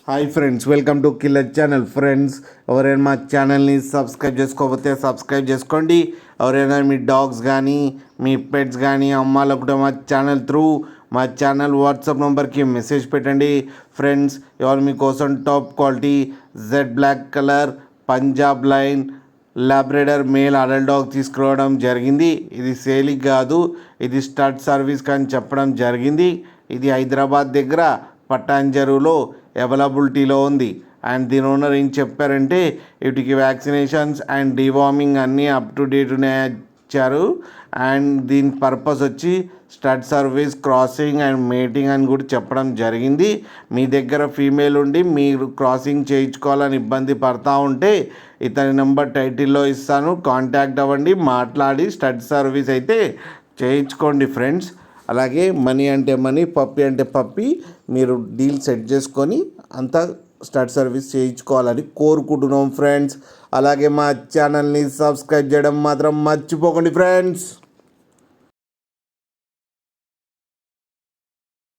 Hi friends, welcome to killer channel. Friends, ఎవరైనా మా ఛానల్ని సబ్స్క్రైబ్ చేసుకోకపోతే సబ్స్క్రైబ్ చేసుకోండి. ఎవరైనా మీ డాగ్స్ కానీ మీ పెట్స్ కానీ అమ్మాలనుకుంటే మా ఛానల్ వాట్సాప్ నెంబర్కి మెసేజ్ పెట్టండి. ఫ్రెండ్స్, ఇవాళ మీకోసం top quality Z black colour Punjab line Labrador male adult dog తీసుకురావడం జరిగింది. ఇది సేలింగ్ కాదు, ఇది స్టడ్ సర్వీస్ కానీ చెప్పడం జరిగింది. ఇది హైదరాబాద్ దగ్గర పటాన్చెరువులో అవైలబిలిటీలో ఉంది. అండ్ దీని ఓనర్ ఏం చెప్పారంటే వీటికి వ్యాక్సినేషన్స్ అండ్ డివార్మింగ్ అన్నీ అప్ టు డేట్ ఇచ్చారు. అండ్ దీని పర్పస్ వచ్చి stud service, crossing and mating అని కూడా చెప్పడం జరిగింది. మీ దగ్గర ఫీమేల్ ఉండి మీరు క్రాసింగ్ చేయించుకోవాలని ఇబ్బంది పడతా ఉంటే ఇతని నెంబర్ టైటిల్లో ఇస్తాను, కాంటాక్ట్ అవ్వండి, మాట్లాడి స్టడ్ సర్వీస్ అయితే చేయించుకోండి ఫ్రెండ్స్. అలాగే మనీ అంటే మనీ, పప్పి అంటే పప్పి, మీరు డీల్ సెట్ చేసుకొని అంతా స్టార్ట్ సర్వీస్ చేయించుకోవాలని కోరుకుంటున్నాం ఫ్రెండ్స్. అలాగే మా ఛానల్ని సబ్స్క్రైబ్ చేయడం మాత్రం మర్చిపోకండి ఫ్రెండ్స్.